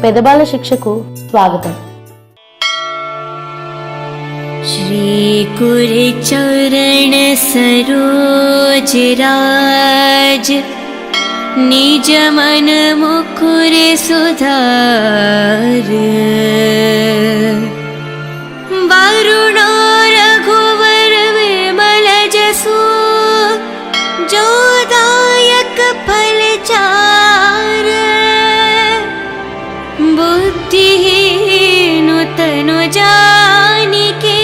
పెదబాల శిక్షకు స్వాగతం. श्री गुरु चरण सरोज राज, निज मन मुकुर सुधार. वरुण रघुवर विमल जसु, जो दायक फल चार. बुद्धिहीन तनु जानिके,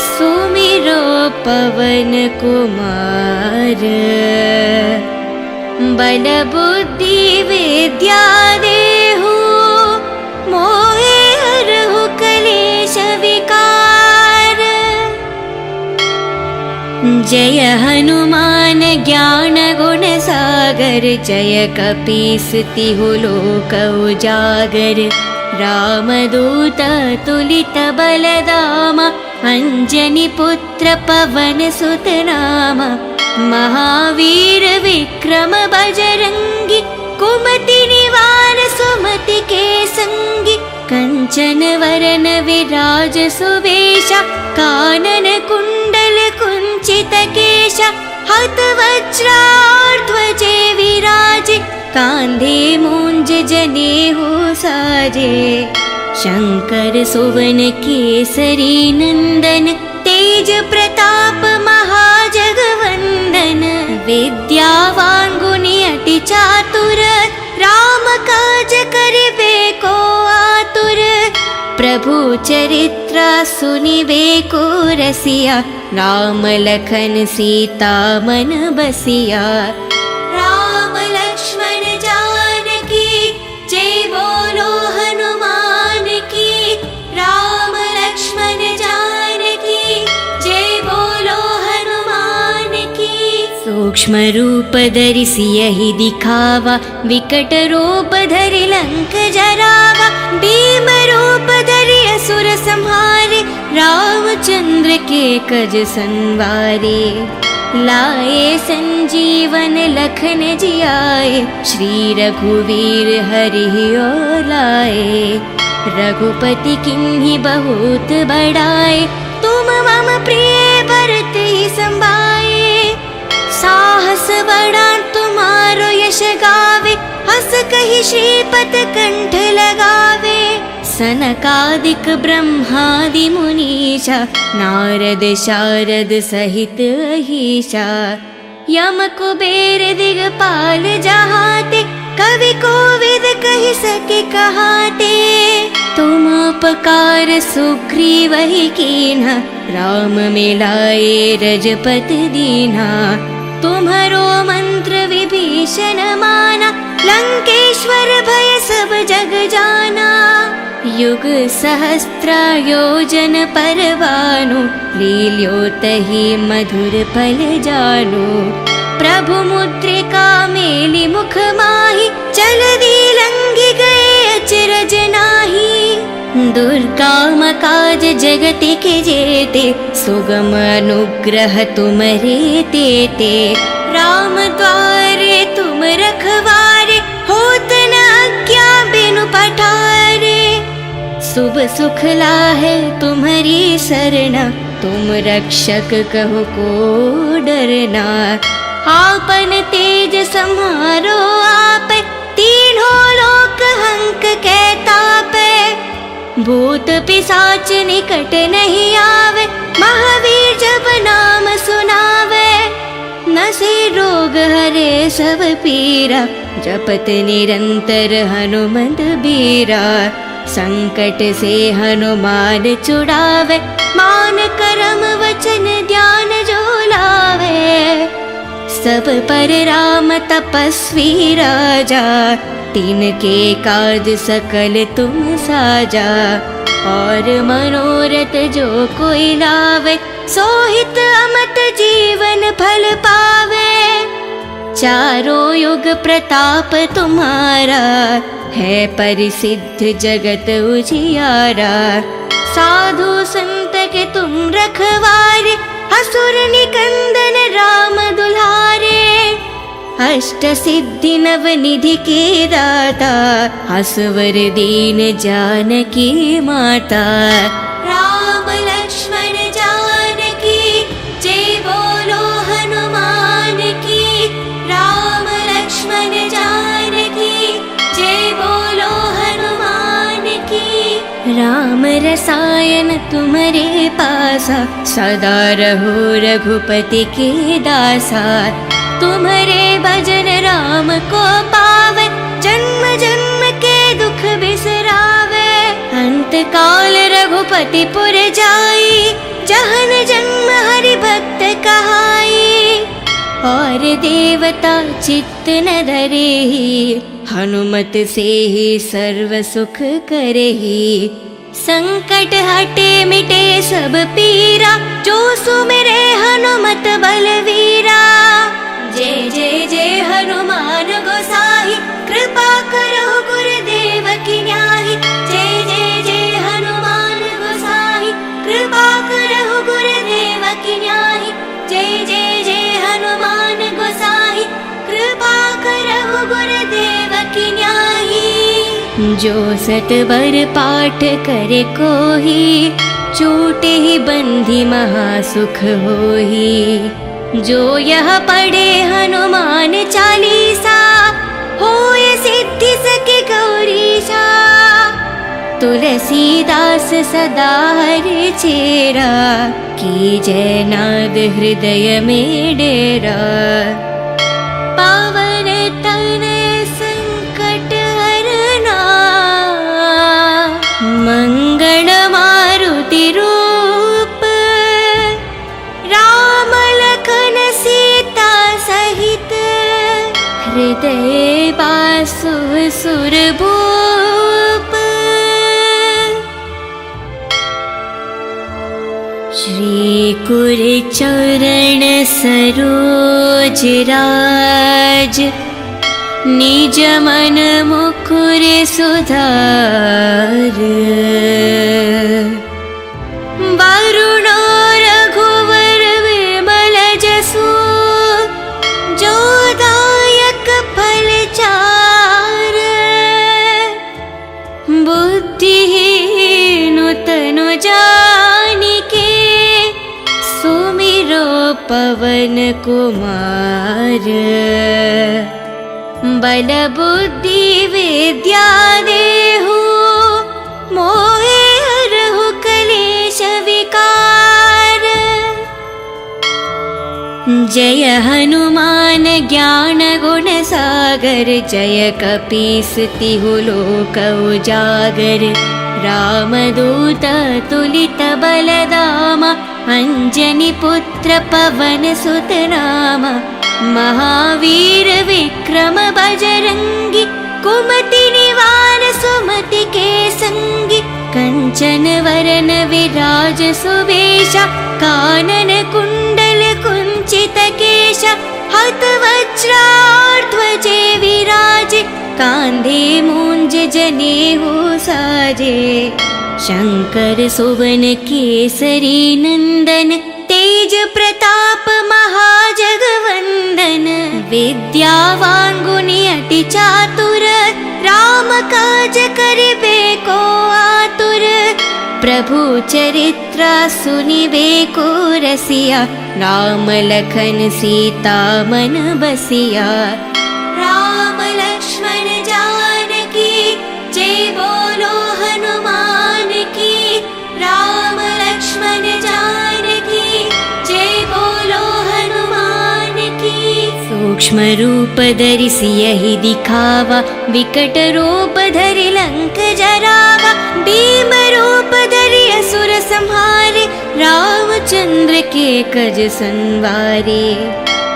सुमिरो पवन कुमार. बल बुद्धि विद्या देहु, मोहे हरहु कलेश विकार. जय हनुमान ज्ञान गुण सागर, जय कपीस तिहु लोक उजागर. रामदूत तुलित बलधामा, अंजनी पुत्र पवन सुत नामा. महावीर विक्रम बजरंगी, कुमति निवार सुमति के संगी. कंचन वरन विराज सुवेशा, कानन कुंडल कुंचित केशा. हत वज्राध्वजे विराजे, कांधे मूंज जनेऊ साजे. शंकर सुवन केसरी नंदन, तेज प्रताप महाजगवंदन. विद्यावान गुणी अति चातुर, राम काज करिबे को आतुर. प्रभु चरित्र सुनिबे को रसिया, राम लखन सीता मन बसिया. राम लक्ष्मण जानकी, जय बोलो हनुमान की. राम लक्ष्मण जानकी, जय बोलो हनुमान की. सूक्ष्म रूप धरि सियहि दिखावा, विकट रूप धरि लंक जरावा. भीम रूप धरि असुर संहारे, रामचंद्र के कज संवारे. लाए संजीवन लखन जियाए, श्री रघुवीर हरि ओर लाए. रघुपति किन्हीं बहुत बड़ाए, तुम मम प्रिय भरत ही संभाए. साहस बड़ा तुम्हारो यश गावे, हस कहि श्रीपत कंठ लगावे. सनकादिक ब्रह्मादि मुनीशा, नारद शारद सहित अहीशा. यम कुबेर दिगपाल जहाते, कवि कोविद कहि सके कहाते. तुम उपकार सुग्रीव ही कीन्हा, राम मिलाए रजपत दीन्हा. तुम्हारो मंत्र विभीषण माना, लंकेश्वर भय सब जग जाना. युग सहस्त्र योजन पर भानु, लील्योतहि मधुर फल जानु. प्रभु मुद्रिका मेलि मुख माहि, जलधि लंघि गए अचरज नाही. दुर्गम काज जगति के जेते, सुगम अनुग्रह तुम्हारे तेते. राम द्वारे तुम रखवारे, होत न आज्ञा बिनु पठारे. शुभ सुख लाहे तुम्हारी सरना, तुम रक्षक कहो को डरना. आपन तेज सम्हारो आप, तीनों लोक हंक के तापे. भूत पिशाच निकट नहीं आवे, महावीर जब नाम सुनावे. नसे रोग हरे सब पीरा, जपत निरंतर हनुमत बीरा. संकट से हनुमान छुड़ावे, मान करम वचन ध्यान जो लावे. सब पर राम तपस्वी राजा, तिनके काज सकल तुम साजा. और मनोरथ जो कोई लावे, सोहित अमत जीवन फल पावे. चारों युग प्रताप तुम्हारा, है परिसिद्ध जगत उजियारा. साधु संत के तुम रखवारे, असुर निकंदन राम दुलारे. अष्ट सिद्धि नवनिधि के दाता, असवर दीन जानकी माता। राम लक्ष्मण जानकी जय बोलो हनुमान की। राम लक्ष्मण जानकी जय बोलो हनुमान की। राम रसायन तुम्हारे पासा, सदा रहो रघुपति के दासा। तुम्हारे भजन राम को पावे, जन्म जन्म के दुख बिसरावे। अंत काल रघुपति पुर जाई, जहन जन्म हरि भक्त कहाई। और देवता चित्त न धरेहि, हनुमत से ही सर्व सुख करेहि। संकट हटे मिटे सब पीरा, जो सुमिरे हनुमत बलवीरा। जय जय जय हनुमान गोसाई, कृपा करो गुरुदेव की न्याही। जय जय जय हनुमान गोसाई, कृपा करो गुरुदेव की न्याही। जय जय जय हनुमान गोसाई, कृपा करो गुरुदेव की न्याही। जो सत बर पाठ करे कोही, छूटे ही बंधी महासुख होही। जो यह पढ़े हनुमान चालीसा, होय सिद्धि सके गौरीशा। तुलसीदास सदा हरि चेरा, की जय नाद हृदय में डेरा। पावन तनय संकट हरना, मंगल मारुति रूप। राम लखन सीता सहित, हृदय बासु सुरभूप। श्री कुर चरण सरोज राज, निज मन मुकुर सुधार। वरुण रघुवर विमल जसु, जो दायक फल चार। बुद्धिहीन तनु जानिके, सुमिरो पवन कुमार। बल बुद्धि विद्या देहु, मोहे हरहु कलेश विकार। जय हनुमान ज्ञान गुण सागर, जय कपीस तिहु लोक उजागर। रामदूत तुलित बलधामा, अंजनी पुत्र पवन सुत नामा। महावीर विक्रम बजरंगी, कुमति निवार सुमति के संगी। कंचन वरन विराज सुवेशा, कानन कुंडल कुंचित केशा। हत वज्राध्वजे विराजे, कांधे मूंज जनेऊ साजे। शंकर सुवन केसरी नंदन, तेज प्रताप महाजगवंदन। विद्यावान गुणी अति चातुर, राम काज करिबे को आतुर। प्रभु चरित्र सुनिबे को रसिया, राम लखन सीता मन बसिया। राम लक्ष्मण जानकी जय बोलो हनुमान की। राम लक्ष्मण जानकी जय बोलो हनुमान की। सूक्ष्म रूप धरि सियहि दिखावा, विकट रूप धरि लंक जरावा। भीम रूप धरि असुर संहारे, रामचंद्र के कज संवारे।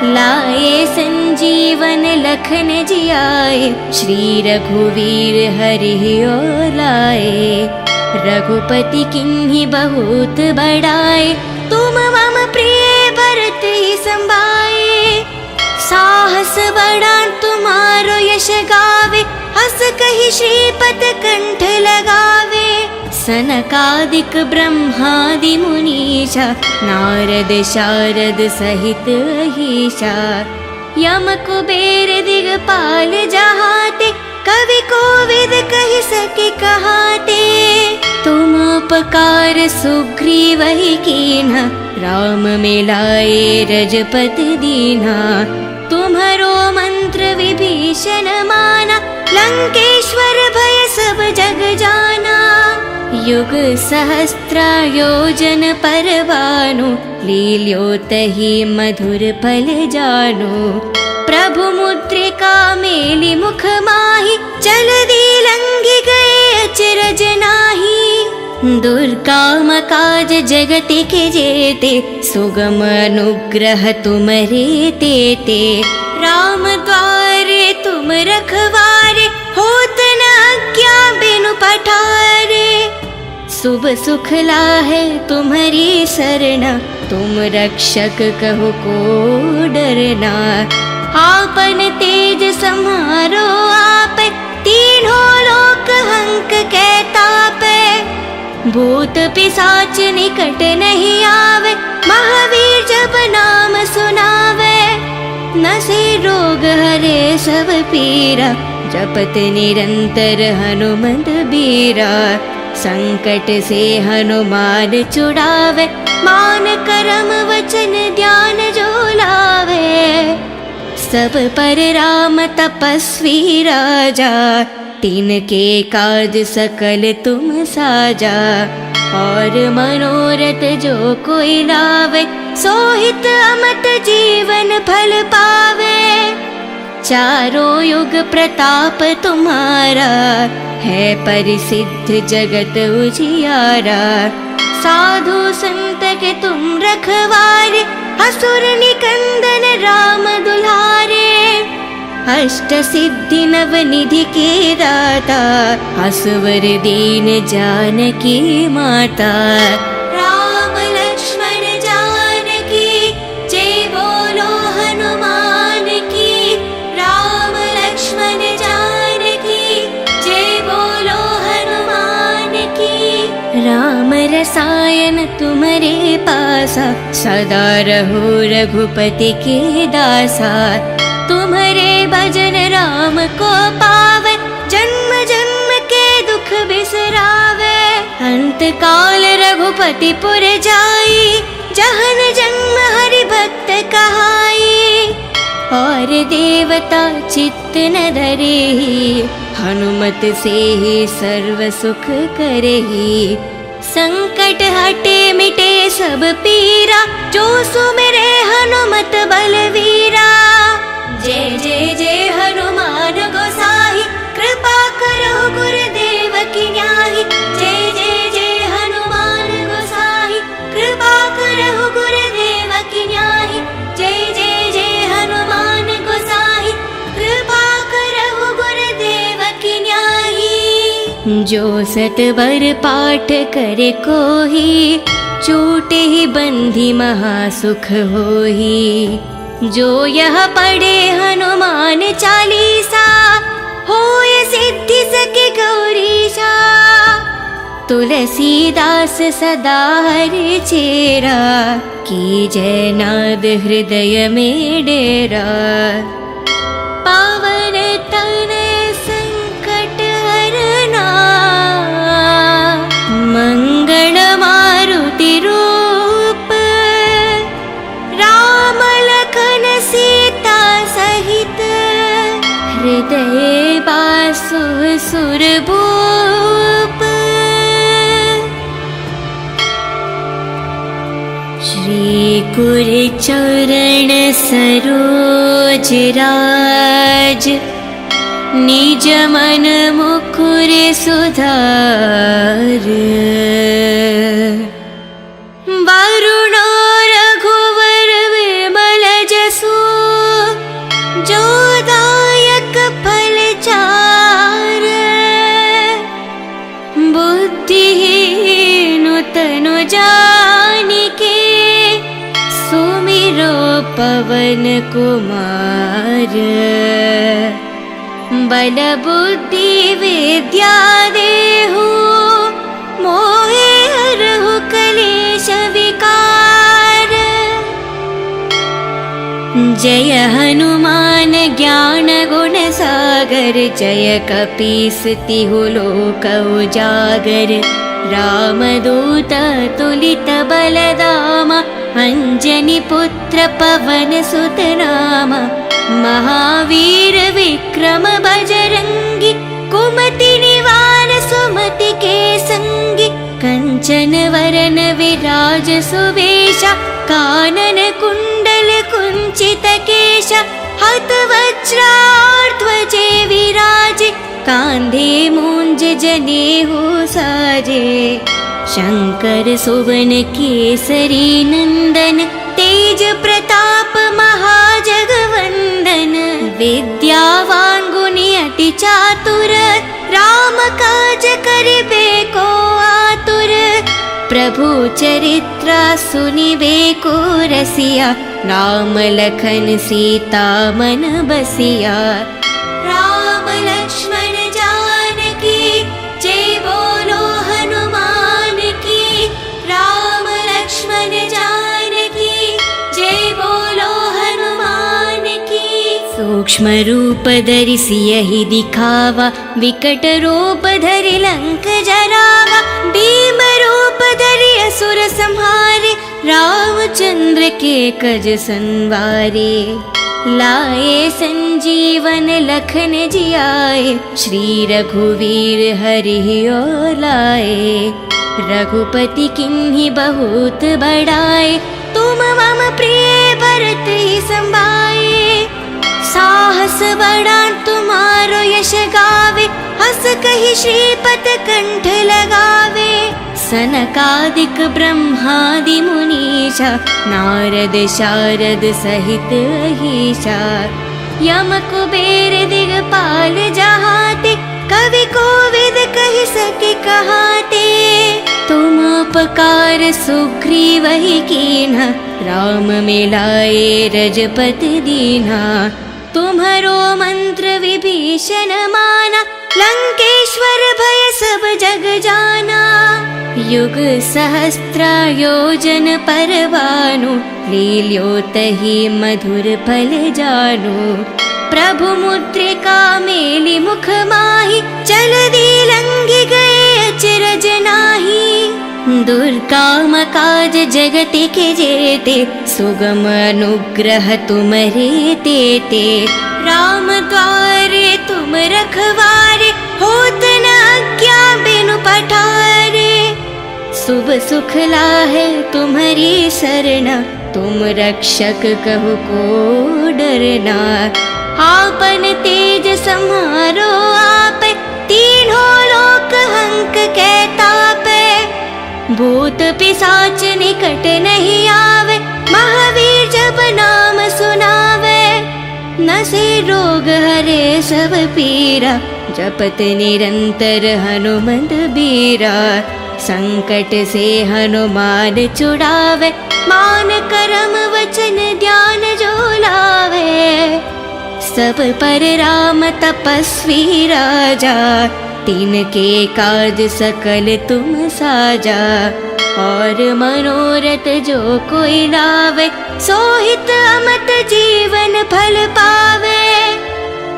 लाए संजीवन लखन जियाए, श्री रघुवीर हरि ओर लाए। रघुपति किन्हीं बहुत बड़ाए, तुम मम प्रिय भरत ही संभाए। साहस बड़ा तुम्हारो यश गावे, हस कहि श्रीपद कंठ लगावे। सनकादिक ब्रह्मादि मुनीशा, नारद शारद सहित अहीशा। यम कुबेर दिगपाल जहाते, कवि कोविद कहि सके कहाते। तुम उपकार सुग्रीव ही कीन्हा, राम मिलाए रजपति दीन्हा। तुम्हरो मंत्र विभीषण माना, लंकेश्वर भय सब जग जाना। युग सहस्त्र योजन पर भानु, लील्यो तहि मधुर फल जानु। प्रभु मुद्रिका मेलि मुख माहि, जलधि लंघि गए अचरज नाहि। दुर्गम काज जगति के जेते, सुगम अनुग्रह तुमरे तेते। राम द्वारे तुम रखवारे, होत न आज्ञा बिनु पठारे। शुभ सुख लाहे तुम्हारी सरना, तुम रक्षक कहो को डरना। आपन तेज सम्हारो आप, तीनों लोक हंक कै तापै। भूत पिशाच निकट नहीं आवे, महावीर जब नाम सुनावे। नसे रोग हरे सब पीरा, जपत निरंतर हनुमंत बीरा। संकट से हनुमान छुड़ावे, मान करम वचन ध्यान जो लावे। सब पर राम तपस्वी राजा, तिनके काज सकल तुम साजा। और मनोरथ जो कोई लावे, सोहित अमत जीवन फल पावे। चारों युग प्रताप तुम्हारा, है परिसिद्ध जगत उजियारा। साधु संत के तुम रखवारे, असुर निकंदन राम दुलारे। अष्ट सिद्धि नव निधि के दाता, असवर दीन जानकी माता। राम लक्ष्मण जानकी, जय बोलो हनुमान की। राम लक्ष्मण जानकी, जय बोलो हनुमान की। राम रसायन तुम्हारे पासा, सदा रहो रघुपति के दासा। तुम्हारे भजन राम को पावे, जन्म जन्म के दुख बिसरावे। अंत काल रघुपति पुर जाई, जहन जन्म हरि भक्त कहाई। और देवता चित्त न धरेहि, हनुमत से ही सर्व सुख करेहि। संकट हटे मिटे सब पीरा, जो सुमिरे हनुमत बलवीरा। जय जय जय हनुमान गोसाई, कृपा करो गुरुदेव की न्याही। जय जय जय हनुमान गोसाई, कृपा करो गुरुदेव की न्याही। जय जय जय हनुमान गोसाई, कृपा करो गुरुदेव की न्याही। जो सतबर पाठ करे कोही, छूटे ही बंधी महासुख होही। जो यह पढ़े हनुमान चालीसा, होय सिद्धि सके गौरीशा। तुलसीदास सदा हरि चेरा, की जय नाद हृदय में डेरा। पावन तनय संकट हरना, मंगल मारुति रूप। राम लखन सीता सहित, हृदय बासु सुरभूप। श्री गुरु चरण सरोज राज, निज मन मुकुर सुधार। वरुणो रघुवर विमल जसु, जो दायक फल चार। बुद्धिहीन तनु जानिके, सुमिरो पवन कुमार। बल बुद्धि विद्या देहु, मोहे हरहु कलेश विकार। जय हनुमान ज्ञान गुण सागर, जय कपीस तिहु लोक उजागर। रामदूत तुलित बलधामा, अंजनी पुत्र पवन सुत नामा। महावीर विक्रम बजरंगी, कुमति निवार सुमति के संगी। कंचन वरन विराज सुवेशा, कानन कुंडल कुंचित केशा। हत वज्राध्वजे विराजे, कांधे मूंज जनेऊ साजे। शंकर सुवन केसरी नंदन, तेज प्रताप महाजगवंदन। विद्यावान गुणी अति चातुर, राम काज करिबे को आतुर। प्रभु चरित्र सुनिबे को रसिया, राम लखन सीता मन बसिया। राम लक्ष्मण जानकी, जय बोलो हनुमान की। राम लक्ष्मण जानकी, जय बोलो हनुमान की। सूक्ष्म रूप धरि सियहि दिखावा, विकट रूप धरि लंक जरावा। भीम रूप धरि असुर संहारे, रामचंद्र के कज संवारे। लाए संजीवन लखन जियाए, श्री रघुवीर हरि और लाए। रघुपति किन्हीं बहुत बड़ाए, तुम मम प्रिय भरत ही संभाए। साहस बड़ा तुम्हारो यश गावे, हस कहि श्रीपत कंठ लगावे। सनकादिक ब्रह्मादि मुनीषा, नारद शारद सहित अहीशा। यम कुबेर दिगपाल जहाते, कवि कोविद कहि सके कहाते। तुम उपकार सुग्रीवहि कीन्हा, राम मिलाए रजपति दीन्हा। तुम्हरो मंत्र विभीषण माना, लंकेश्वर भय सब जग जाना। युग सहस्त्र योजन पर भानु, लील्योतहि मधुर फल जानु। प्रभु मुद्रिका मेलि मुख माहि, जलधि लंघि गए अचरज नाहि। दुर्गम काज जगत के जेते, सुगम अनुग्रह तुम्हरे तेते। राम द्वारे तुम रखवारे, होत न आज्ञा बिनु पठारे। शुभ सुख लाहे तुम्हारी सरना, तुम रक्षक कहु को डरना। आपन तेज सम्हारो आपे, तीनों लोक हंक के तापे। भूत पिशाच निकट नहीं आवे, महावीर जब नाम सुनावे। नसे रोग हरे सब पीरा, जपत निरंतर हनुमत बीरा। संकट से हनुमान छुड़ावे, मान करम वचन ध्यान जो लावे। सब पर राम तपस्वी राजा, तिनके काज सकल तुम साजा। और मनोरथ जो कोई लावे, सोहित अमत जीवन फल पावे।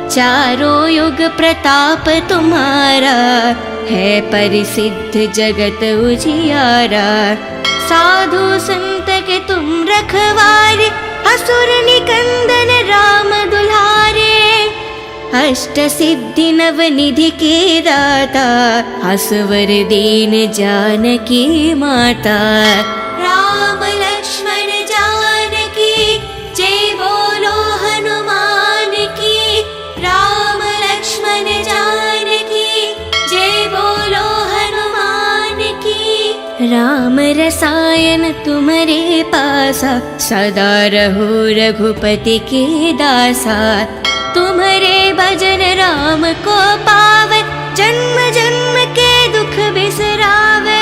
चारों युग प्रताप तुम्हारा, है परिसिद्ध जगत उजियारा। साधु संत के तुम रखवारे, असुर निकंदन राम दुलारे। अष्ट सिद्धि नव निधि के दाता, असवर दीन जानकी माता। राम लक्ष्मण जानकी, जय बोलो हनुमान की। राम लक्ष्मण जानकी, जय बोलो हनुमान की। राम रसायन तुम्हारे पासा, सदा रहो रघुपति के दासा। तुम्हारे भजन राम को पावे, जन्म जन्म के दुख बिसरावे।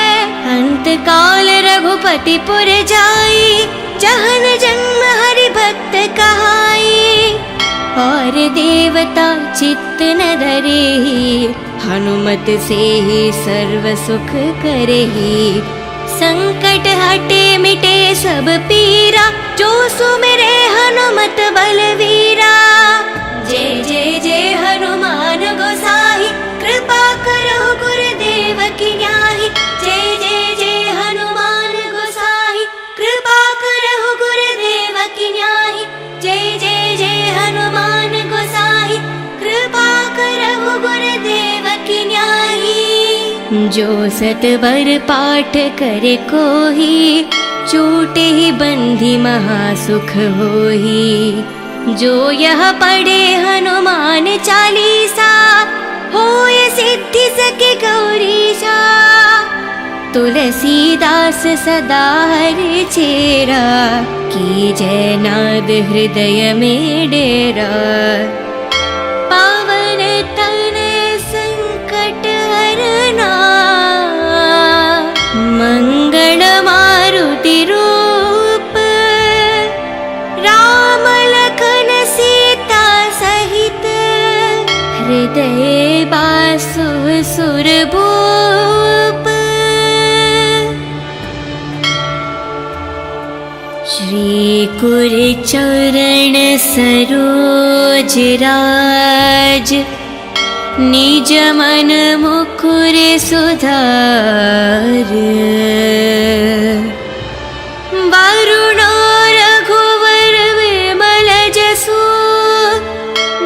अंत काल रघुपति पुर जाई, जहन जन्म हरि भक्त कहाई। और देवता चित्त न धरेहि, हनुमत से ही सर्व सुख करेहि। संकट हटे मिटे सब पीरा, जो सुमिरे हनुमत बलवीरा। जय जय जय हनुमान गोसाई, कृपा करो गुरुदेव की न्याही। जय जय जय हनुमान गोसाई, कृपा करो गुरुदेव की न्याही। जय जय जय हनुमान गोसाई, कृपा करो गुरुदेव की न्याही। जो सतबर पाठ करे कोही, छूटे ही बंधी महासुख होही। जो यह पढ़े हनुमान चालीसा, होय सिद्धि सके गौरीशा। तुलसीदास सदा हरि चेरा, की जय नाद हृदय में डेरा। पावन तन संकट हरना, मंगल मारुति रूप। राम लखन सीता सहित, हृदय बासु सुरभूप। श्री कुरु चरण सरोज राज, निज मन मुकुर सुधार। वरुणो रघुवर विमल जसु,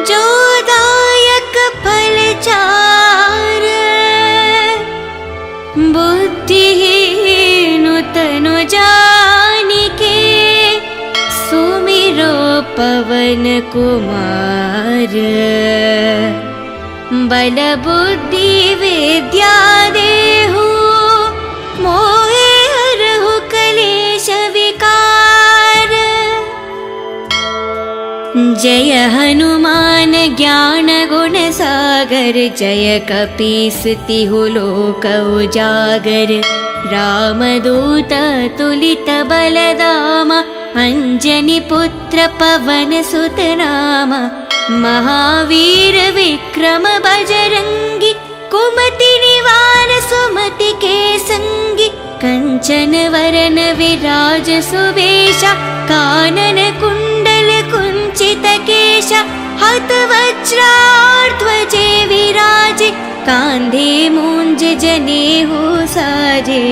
जो दायक फल चार। बुद्धिहीन तनु जानिके, सुमिरो पवन कुमार। बल बुद्धि विद्या देहु, मोहे हरहु कलेश विकार। जय हनुमान ज्ञान गुण सागर, जय कपीस तिहु लोक उजागर। रामदूत तुलित बलधाम, अंजनी पुत्र पवन सुत नाम। महावीर विक्रम बजरंगी, कुमति निवार सुमति के संगी। कंचन वरन विराज सुवेशा, कानन कुंडल कुंचित केशा। हत वज्राध्वजे विराजे, कांधे मूंज जनेऊ साजे।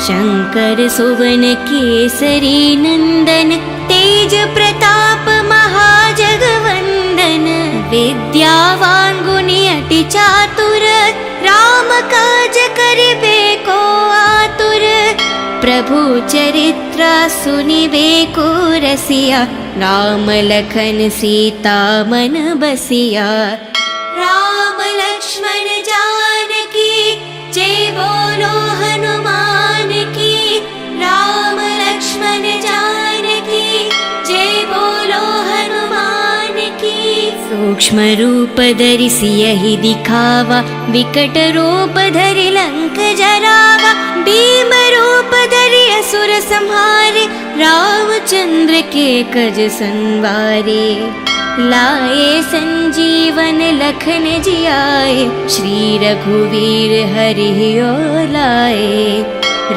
शंकर सुवन केसरी नंदन, तेज प्रताप महाजगवंदन। विद्यावान गुणी अति चातुर, राम काज करिबे को आतुर। प्रभु चरित्र सुनिबे को रसिया, राम लखन सीता मन बसिया। राम लक्ष्मण जानकी, जय बोलो हनुमान की। राम लक्ष्मण जानकी, जय बोलो हनुमान की। सूक्ष्म रूप धरि सियहि दिखावा, विकट रूप धरि लंक जरावा। भीम रूप धरि असुर संहारे, रामचंद्र के कज संवारे। लाए संजीवन लखन जियाए, श्री रघुवीर हरि लाए।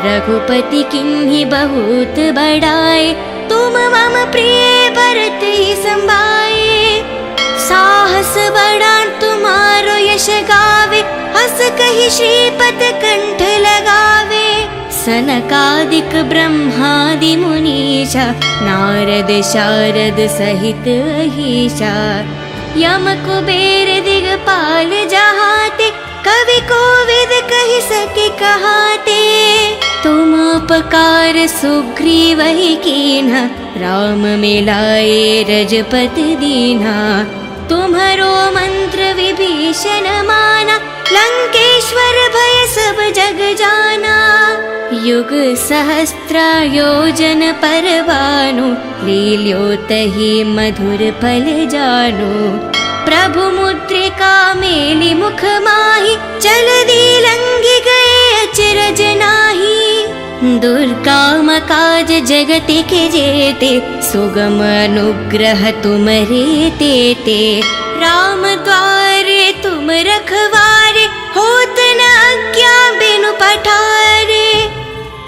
रघुपति किन्हि बहुत बड़ाए, तुम मम प्रिय भरत ही संभाए। साहस बड़ा तुम्हारो यश गावे, हस कहि श्रीपद कंठ लगावे। सनकादिक ब्रह्मादि मुनीषा, नारद शारद सहित अहीशा। यम कुबेर दिगपाल जहाते, कवि कोविद कहि सके कहाते। तुम उपकार सुग्रीव ही कीन्हा, राम मिलाए रजपति दीन्हा। तुम्हारो मंत्र विभीषण माना, लंकेश्वर भय सब जग जाना। युग सहस्त्र योजन पर भानु, लील्योतहि मधुर फल जानु। प्रभु मुद्रिका मेलि मुख माहि, जल्दी लंघि गए अचरज नाही। दुर्गम काज जगति के जेते, सुगम अनुग्रह तुम्हारे तेते। राम द्वारे तुम रखवारे, होत न आज्ञा बिनु पठारे।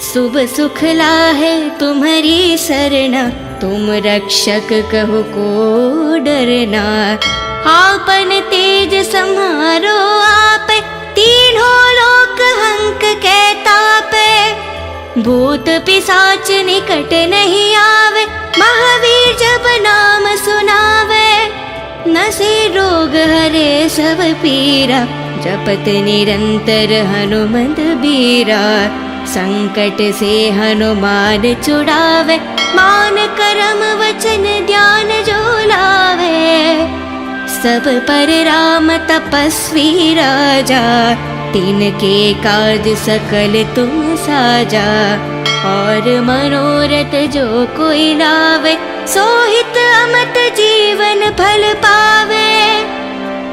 शुभ सुख लाहे तुम्हारी शरण, तुम रक्षक कहु को डरना। आपन तेज सम्हारो आप, तीनों लोक हंक के तापे। भूत पिशाच निकट नहीं आवे, महावीर जब नाम सुनावे। नसे रोग हरे सब पीरा, जपत निरंतर हनुमत बीरा। संकट से हनुमान छुड़ावे, मान करम वचन ध्यान जो लावे। सब पर राम तपस्वी राजा, तिनके काज सकल तुम साजा। और मनोरथ जो कोई लावे, सोहित अमत जीवन फल पावे।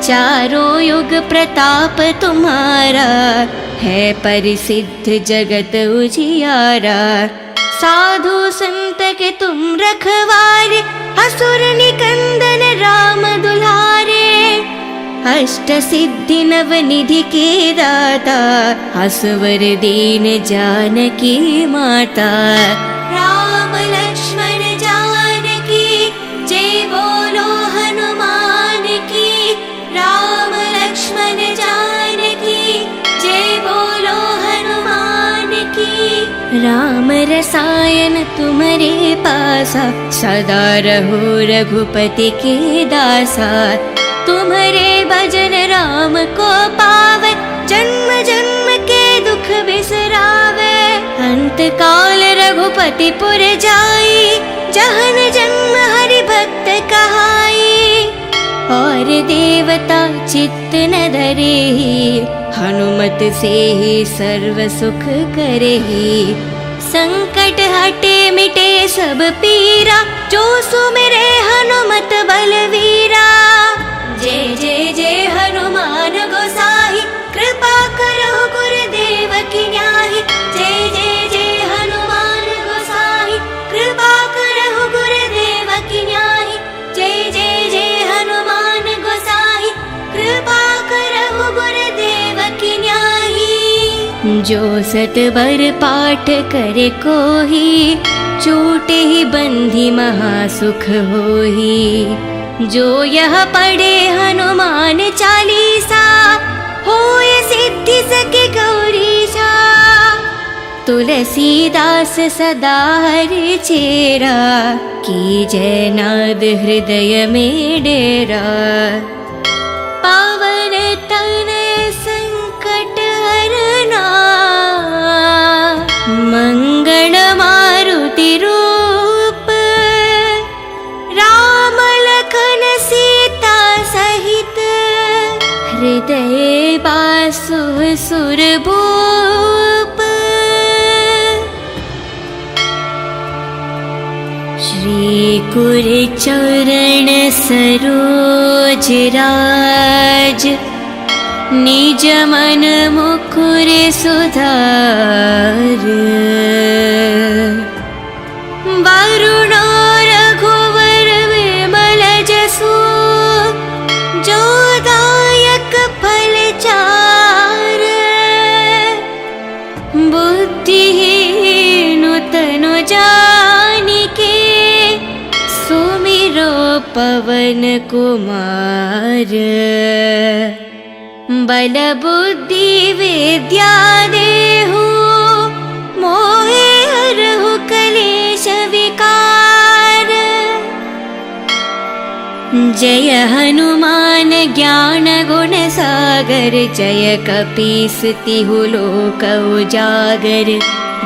चारों युग प्रताप तुम्हारा, है परिसिद्ध जगत उजियारा। साधु संत के तुम रखवारे, असुर निकंदन राम दुलारे। अष्ट सिद्धि नव निधि के दाता, असवर दीन जानकी माता। राम लक्ष्मण जानकी, जय बोलो हनुमान की। राम लक्ष्मण जानकी, जय बोलो हनुमान की। राम रसायन तुम्हारे पासा, सदा रहो रघुपति के दासा। तुम्हारे भजन राम को पावे, जन्म जन्म के दुख बिसरावे। अंत काल रघुपति पुर जाई, जहन जन्म हरि भक्त कहाई। और देवता चित्त न धरेहि, हनुमत से ही सर्व सुख करेहि। संकट हटे मिटे सब पीरा, जो सुमिरे हनुमत बलवीरा। जय जय जय हनुमान गोसाई, कृपा करो गुरुदेव की न्याही। जय जय जय हनुमान गोसाई, कृपा करो गुरुदेव की न्याही। जय जय जय हनुमान गोसाई, कृपा करो गुरुदेव की न्याही। जो सत बर पाठ करे कोही, छूटे ही बंधी महासुख होही। जो यह पढ़े हनुमान चालीसा, होय सिद्धि सके गौरीशा। तुलसीदास सदा हरि चेरा, की जय नाद हृदय में डेरा। पावन तनय संकट हरना, मंगल मारुति रूप। राम लखन सीता सहित, हृदय बासु सुर भूप। श्री गुर चरण सरोज राज, निज मन मुकुर सुधार। वरुण रघुवर विमल जसु, जो दायक फल चार। बुद्धिहीन तनु जानिके, सुमिरो पवन कुमार। बल बुद्धि विद्या देहु, मोहे हरहु कलेश विकार। जय हनुमान ज्ञान गुण सागर, जय कपीस तिहु लोक उजागर।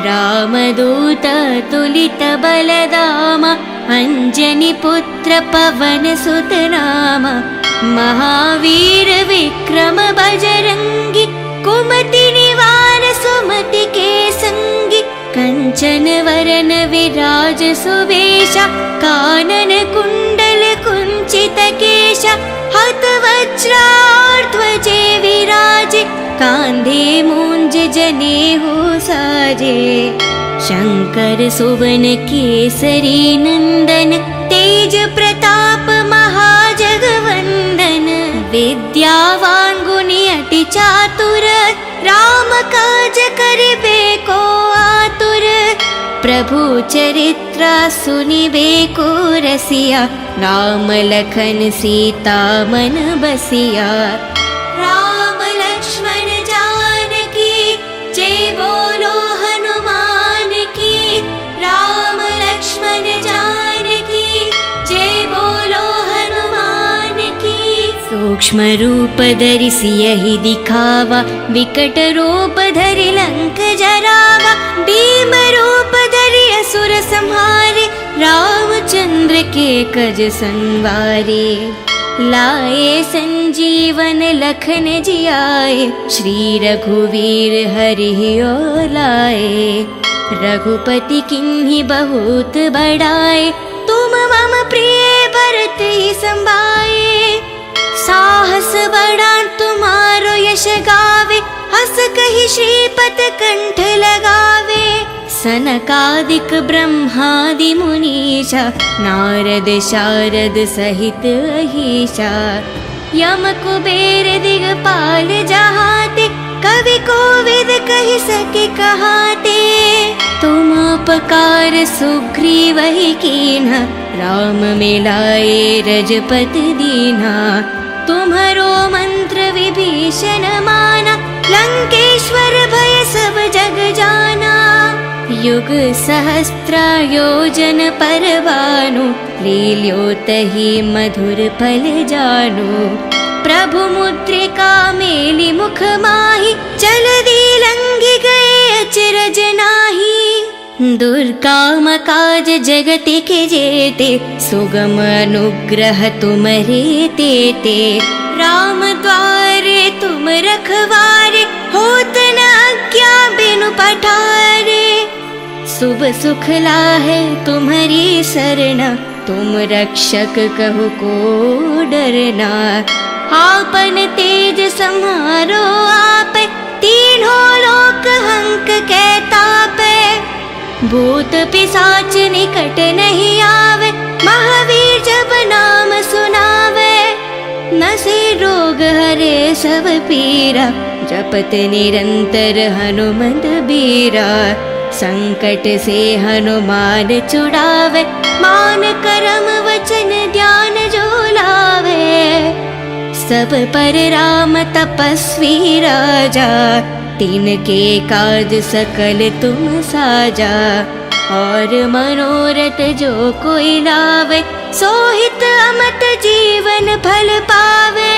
रामदूत तुलित बलधामा, अंजनी पुत्र पवन सुत नामा। महावीर विक्रम बजरंगी, कुमति निवार सुमति के संगी। कंचन वरन विराज सुवेशा, कानन कुंडल कुंचित केशा। हत वज्र ध्वजे विराजे, कांधे मूंज जनेऊ साजे। शंकर सुवन केसरी नंदन, तेज प्रताप महाजगवंदन। विद्यावान गुणी अति चातुर, राम काज करिबे को आतुर। प्रभु चरित्र सुनिबेको रसिया, राम लखन सीता मन बसिया। राम लक्ष्मण जानकी जय बोलो हनुमान की, राम लक्ष्मण जानकी जय बोलो हनुमान की। सूक्ष्म रूप धरि सियहि दिखावा, विकट रूप धरि लंक जरावा। भीम रूप धरि असुर संहारे, रामचंद्र के कज संवारे। लाए संजीवन लखन जियाए, श्री रघुवीर हरि लाए। रघुपति किन्हि बहुत बड़ाए, तुम मम प्रिय भरत ही संभाए। साहस बड़ा तुम्हारो यश गावे, हस कहि श्रीपत कंठ लगावे। सनकादिक ब्रह्मादि मुनीषा, नारद शारद सहित अहीशा। यम कुबेर दिगपाल जहाते, कवि कोविद कहि सके कहाते। तुम उपकार सुग्रीवहि कीन्हा, राम मिलाए रजपति दीन्हा। तुम्हरो मंत्र विभीषण माना, लंकेश्वर भय सब जग जाना। युग सहस्त्र योजन पर भानु, लील्योतहि मधुर फल जानु। प्रभु मुद्रिका मेलि मुख माहि, जलधि लंघि गए अचरज नाहि। दुर्गम काज जगति के जेते, सुगम अनुग्रह तुम्हरे तेते। राम द्वारे तुम रखवारे, होत न आज्ञा बिनु पठारे। शुभ सुख लाहे तुम्हारी सरना, तुम रक्षक कहु को डरना। आपन तेज सम्हारो आपे, तीनों लोक हंक के तापे। भूत पिशाच निकट नहीं आवे, महावीर जब नाम सुनावे। नसे रोग हरे सब पीरा, जपत निरंतर हनुमत बीरा। संकट से हनुमान छुड़ावे, मान करम वचन ध्यान जो लावे। सब पर राम तपस्वी राजा, तिनके काज सकल तुम साजा। और मनोरथ जो कोई लावे, सोहित अमत जीवन फल पावे।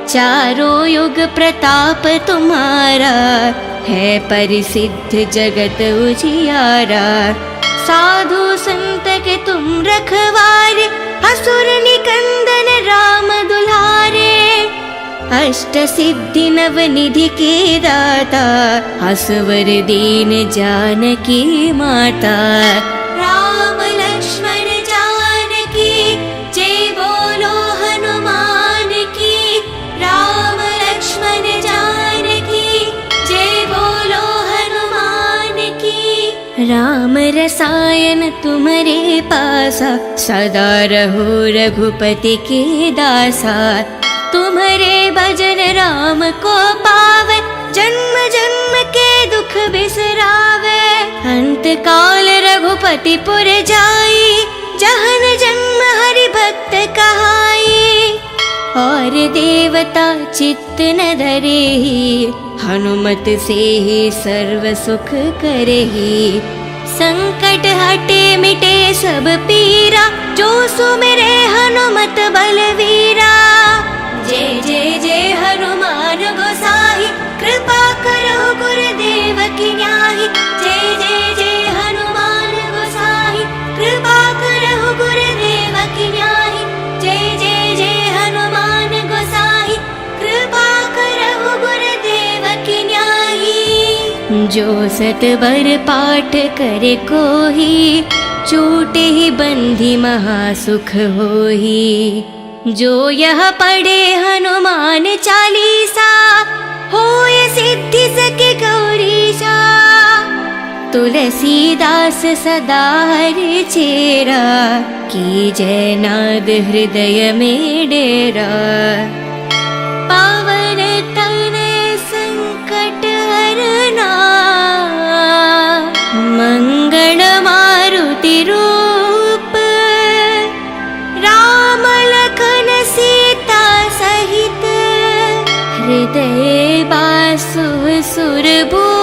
चारों युग प्रताप तुम्हारा, है परिसिद्ध जगत उजियारा। साधु संत के तुम रखवारे, असुर निकंदन राम दुलारे। अष्ट सिद्धि नव निधि के दाता, असवर दीन जानकी माता। राम लक्ष्मण जानकी जय बोलो हनुमान की, राम लक्ष्मण जानकी जय बोलो हनुमान की। राम रसायन तुम्हारे पासा, सदा रहो रघुपति के दासा। तुम्हारे भजन राम को पावे, जन्म जन्म के दुख बिसरावे। अंत काल रघुपति पुर जाई, जहन जन्म हरि भक्त कहाई। और देवता चित्त न धरेहि, हनुमत से ही सर्व सुख करेहि। संकट हटे मिटे सब पीरा, जो सुमिरे हनुमत बलवीरा। जय जय जय हनुमान गोसाई, कृपा करो गुरुदेव की न्याही। जय जय जय हनुमान गोसाई, कृपा करो गुरुदेव की न्याही। जय जय जय हनुमान गोसाई, कृपा करो गुरुदेव की न्याही। जो सतबर पाठ करे कोही, छूटे ही बंधी महासुख होही। जो यह पढ़े हनुमान चालीसा, होय सिद्धि सके गौरीशा। तुलसीदास सदा हरि चेरा, की जय नाद हृदय में डेरा। पावन तनय संकट हरना, मंगल असुर सुर भूप